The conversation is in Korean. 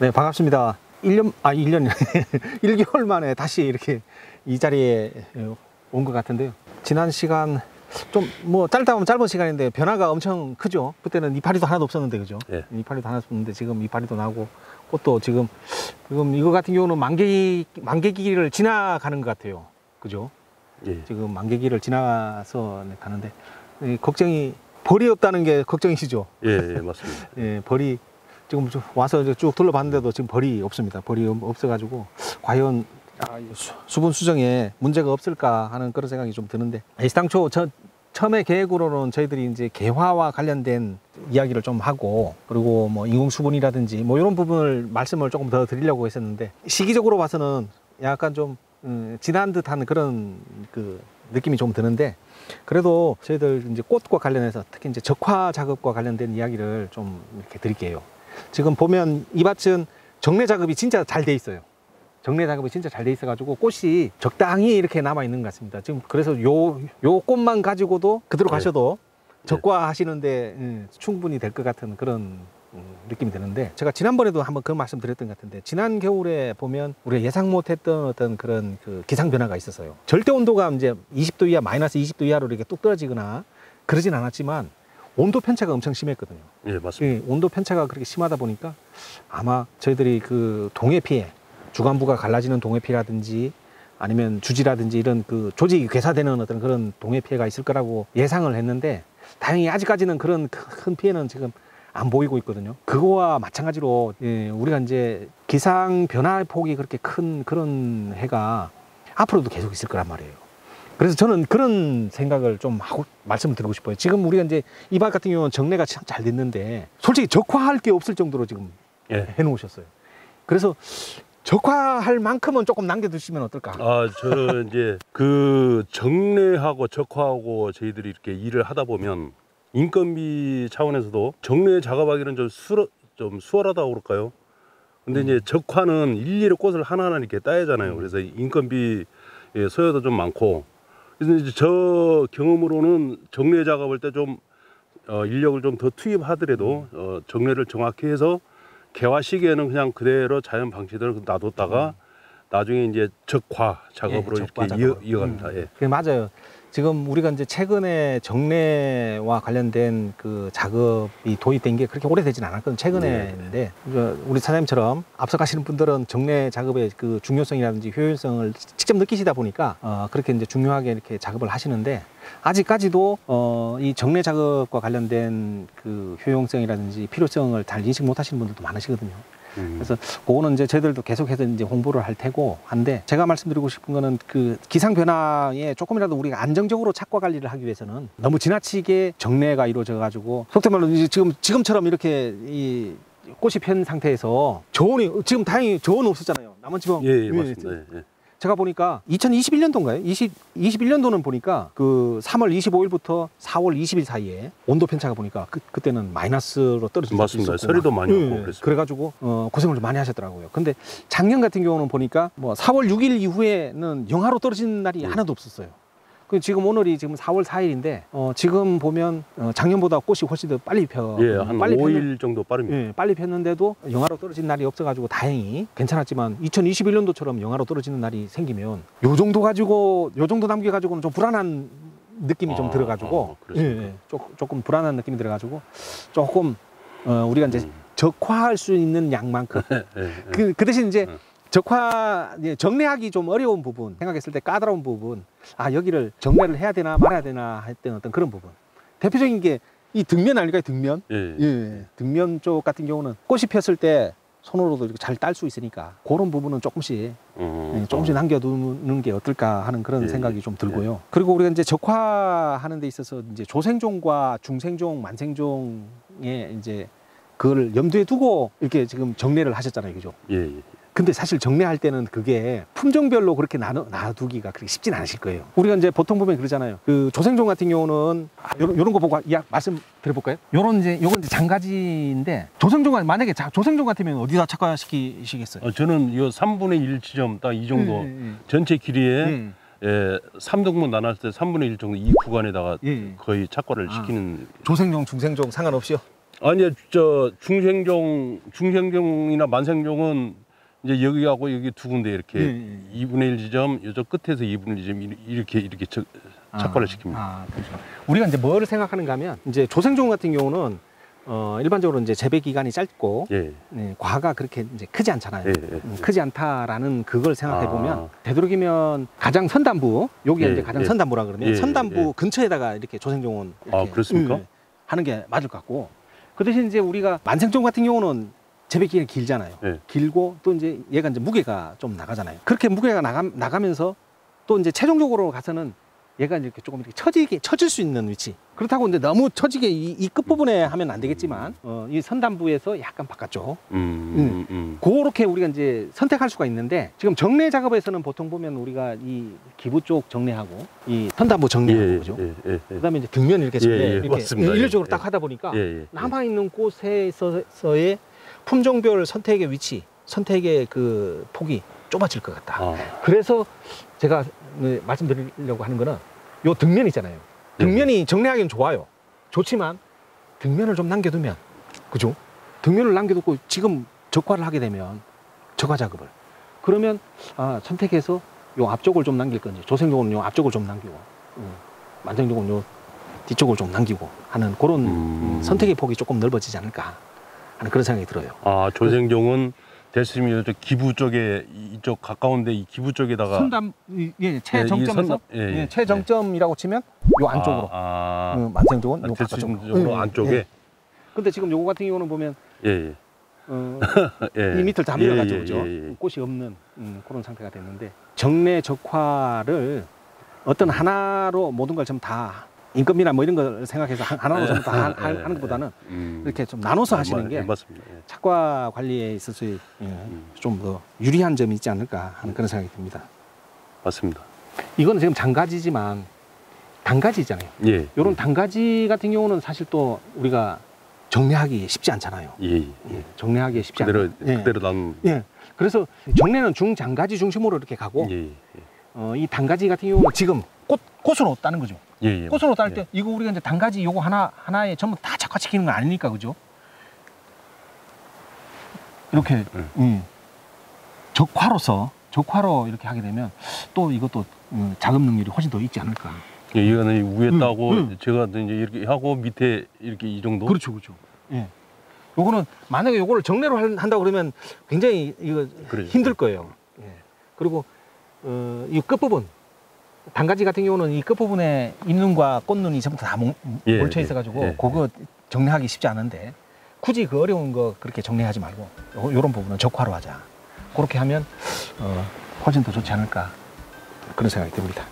네, 반갑습니다. 1년 1개월 만에 다시 이렇게 이 자리에 온 것 같은데요. 지난 시간 좀 뭐 짧다면 짧은 시간인데 변화가 엄청 크죠. 그때는 이파리도 하나도 없었는데, 그죠? 예. 이파리도 하나도 없었는데 지금 이파리도 나고 꽃도 지금 이거 같은 경우는 만개기를 지나가는 것 같아요. 그죠? 예. 지금 만개기를 지나서 가는데 걱정이 벌이 없다는 게 걱정이시죠? 예, 예, 맞습니다. 예, 벌이 지금 와서 쭉 둘러봤는데도 지금 벌이 없습니다. 벌이 없어가지고 과연 수분 수정에 문제가 없을까 하는 그런 생각이 좀 드는데, 당초 처음에 계획으로는 저희들이 이제 개화와 관련된 이야기를 좀 하고, 그리고 뭐 인공 수분이라든지 뭐 이런 부분을 말씀을 조금 더 드리려고 했었는데, 시기적으로 봐서는 약간 좀 지난 듯한 그런 그 느낌이 좀 드는데, 그래도 저희들 이제 꽃과 관련해서 특히 이제 적화 작업과 관련된 이야기를 좀 이렇게 드릴게요. 지금 보면 이 밭은 정례 작업이 진짜 잘 돼 있어요. 정례 작업이 진짜 잘 돼 있어가지고 꽃이 적당히 이렇게 남아 있는 것 같습니다. 지금 그래서 요 꽃만 가지고도 그대로 가셔도 적과하시는데 충분히 될 것 같은 그런 느낌이 드는데, 제가 지난번에도 한번 그 말씀 드렸던 것 같은데, 지난 겨울에 보면 우리가 예상 못했던 어떤 그런 그 기상 변화가 있었어요. 절대 온도가 이제 20도 이하, 마이너스 20도 이하로 이렇게 뚝 떨어지거나 그러진 않았지만 온도 편차가 엄청 심했거든요. 예, 맞습니다. 온도 편차가 그렇게 심하다 보니까 아마 저희들이 그 동해 피해, 주간부가 갈라지는 동해 피해라든지 아니면 주지라든지 이런 그 조직이 괴사되는 어떤 그런 동해 피해가 있을 거라고 예상을 했는데, 다행히 아직까지는 그런 큰 피해는 지금 안 보이고 있거든요. 그거와 마찬가지로 우리가 이제 기상 변화 폭이 그렇게 큰 그런 해가 앞으로도 계속 있을 거란 말이에요. 그래서 저는 그런 생각을 좀 하고 말씀을 드리고 싶어요. 지금 우리가 이제 이 밭 같은 경우는 정례가 참 잘 됐는데 솔직히 적화할 게 없을 정도로 지금 해놓으셨어요. 그래서 적화할 만큼은 조금 남겨두시면 어떨까? 저는 이제 그 정례하고 적화하고 저희들이 이렇게 일을 하다 보면 인건비 차원에서도 정례 작업하기는 좀 수월하다고 그럴까요? 근데 이제 적화는 일일이 꽃을 하나하나 이렇게 따야 하잖아요. 그래서 인건비 소요도 좀 많고, 그래서 이제 저 경험으로는 정례 작업할 때 좀 인력을 좀 더 투입하더라도 정례를 정확히 해서 개화 시기에는 그냥 그대로 자연 방치대로 놔뒀다가 나중에 이제 적화 작업으로 이렇게 이어갑니다. 맞아요. 지금 우리가 이제 최근에 정례와 관련된 그 작업이 도입된 게 그렇게 오래되진 않았거든요. 최근에인데 우리 사장님처럼 앞서 가시는 분들은 정례 작업의 그 중요성이라든지 효율성을 직접 느끼시다 보니까 그렇게 이제 중요하게 이렇게 작업을 하시는데, 아직까지도 이 정례 작업과 관련된 그 효용성이라든지 필요성을 잘 인식 못 하시는 분들도 많으시거든요. 그래서 그거는 이제 저희들도 계속해서 이제 홍보를 할 테고 한데, 제가 말씀드리고 싶은 거는 그 기상 변화에 조금이라도 우리가 안정적으로 착과 관리를 하기 위해서는 너무 지나치게 정례가 이루어져 가지고, 속된 말로 이제 지금처럼 이렇게 이 꽃이 편 상태에서 저온이, 지금 다행히 저온 없었잖아요. 남원 지방. 예, 맞습니다. 제가 보니까 2021년도인가요? 21년도는 보니까 그 3월 25일부터 4월 20일 사이에 온도 편차가 보니까 그때는 마이너스로 떨어진 적도 맞습니다. 있었고, 서리도 많이 없고 그랬어요. 그래가지고 고생을 좀 많이 하셨더라고요. 근데 작년 같은 경우는 보니까 뭐 4월 6일 이후에는 영하로 떨어진 날이 하나도 없었어요. 지금 오늘이 지금 4월 4일인데 지금 보면 작년보다 꽃이 훨씬 더 빨리 펴. 한 빨리 5일 정도 빠릅니다. 빨리 폈는데도 영하로 떨어진 날이 없어가지고 다행히 괜찮았지만, 2021년도처럼 영하로 떨어지는 날이 생기면 요 정도 남겨가지고는 좀 불안한 느낌이 좀 들어가지고 조금 불안한 느낌이 들어가지고 조금 우리가 이제 적화할 수 있는 양만큼 그 대신 이제 정례하기 좀 어려운 부분, 생각했을 때 까다로운 부분, 여기를 정례를 해야 되나 말아야 되나 했던 어떤 그런 부분, 대표적인 게 이 등면 아닐까요? 등면? 등면 쪽 같은 경우는 꽃이 폈을 때 손으로도 이렇게 잘 딸 수 있으니까 그런 부분은 조금씩 남겨두는 게 어떨까 하는 그런 생각이 좀 들고요. 그리고 우리가 이제 적화하는 데 있어서 이제 조생종과 중생종, 만생종에 이제 그걸 염두에 두고 이렇게 지금 정례를 하셨잖아요, 그죠? 근데 사실 정례할 때는 그게 품종별로 그렇게 놔두기가 그렇게 쉽진 않으실 거예요. 우리가 이제 보통 보면 그러잖아요. 그 조생종 같은 경우는 요런 거 보고 말씀 드려볼까요? 요건 이제 장가지인데, 만약에 조생종 같으면 어디다 착과시키시겠어요? 저는 요 3분의 1 지점 딱 이 정도 전체 길이에 3등분 나눴을 때 3분의 1 정도 이 구간에다가 거의 착과를 시키는. 조생종, 중생종 상관없이요? 아니 저 중생종이나 만생종은 이제 여기하고 여기 두 군데 이렇게 2분의 1 지점, 이쪽 끝에서 2분의 1 지점 이렇게 착과를 시킵니다. 그렇죠. 우리가 이제 뭐를 생각하는가 하면 이제 조생종 같은 경우는 일반적으로 이제 재배 기간이 짧고 예. 네, 과가 그렇게 이제 크지 않잖아요. 예. 크지 않다라는 그걸 생각해 보면 되도록이면 가장 선단부 여기가 이제 가장 선단부라 그러면 선단부 근처에다가 이렇게 조생종은 이렇게 그렇습니까? 하는 게 맞을 것 같고 그 대신 이제 우리가 만생종 같은 경우는 재배 기간이 길잖아요. 길고 또 이제 얘가 이제 무게가 좀 나가잖아요. 그렇게 무게가 나가면서 또 이제 최종적으로 가서는 얘가 이렇게 조금 이렇게 처질 수 있는 위치. 그렇다고 이제 너무 처지게 이 끝부분에 하면 안 되겠지만, 이 선단부에서 약간 바깥쪽. 그렇게 우리가 이제 선택할 수가 있는데, 지금 정례 작업에서는 보통 보면 우리가 이 기부 쪽 정례하고, 이 선단부 정례하고, 그죠? 그 다음에 이제 등면 이렇게 정례, 이렇게 맞습니다. 일률적으로 딱 하다 보니까, 남아있는 곳에서의 품종별 선택의 위치, 선택의 그 폭이 좁아질 것 같다. 그래서 제가 말씀드리려고 하는 거는 요 등면 있잖아요. 등면이 정례하기는 좋아요. 좋지만 등면을 좀 남겨두면, 그죠? 등면을 남겨두고 지금 적화를 하게 되면 적화 작업을 그러면 선택해서 요 앞쪽을 좀 남길 건지, 조생종은 요 앞쪽을 좀 남기고 만생종은 요 뒤쪽을 좀 남기고 하는 그런 선택의 폭이 조금 넓어지지 않을까 하는 그런 생각이 들어요. 조생종은 대수님이 이쪽 기부 쪽에 이쪽 가까운데 이 기부 쪽에다가 선담 최정점에서 최정점이라고 치면 요 안쪽으로 만생종은 요 바깥쪽으로 안쪽에. 근데 지금 요거 같은 경우는 보면 이 밑을 다 밀어가지고 그죠? 꽃이 없는 그런 상태가 됐는데 정례 적화를 어떤 하나로 모든 걸 전부 다 인건비나 뭐 이런 걸 생각해서 하나로 전부 다 하는 것보다는 이렇게 좀 나눠서 하시는 게 맞습니다. 착과 관리에 있어서 좀 더 유리한 점이 있지 않을까 하는 그런 생각이 듭니다. 맞습니다. 이거는 지금 장가지지만 단가지잖아요. 이런 단가지 같은 경우는 사실 또 우리가 정례하기 쉽지 않잖아요. 정례하기 쉽지 않아요. 그대로 난. 그래서 정례는 중장가지 중심으로 이렇게 가고 이 단가지 같은 경우는 지금 꽃으로 따는 거죠. 꽃으로 딸 때 이거 우리가 이제 단가지 요거 하나에 전부 다 적화시키는 거 아니니까, 그죠? 이렇게 적화로 이렇게 하게 되면 또 이것도 작업 능률이 훨씬 더 있지 않을까. 이거는 위에 따고 제가 이제 이렇게 하고 밑에 이렇게 이 정도. 그렇죠. 요거는 만약에 요거를 정례로 한다고 그러면 굉장히 이거 힘들 거예요. 그리고 이 끝부분. 단가지 같은 경우는 이 끝부분에 잎눈과 꽃눈이 전부 다 몰쳐 있어가지고 그거 정례하기 쉽지 않은데 굳이 그 어려운 거 그렇게 정례하지 말고 요런 부분은 적화로 하자. 그렇게 하면 훨씬 더 좋지 않을까 그런 생각이 듭니다.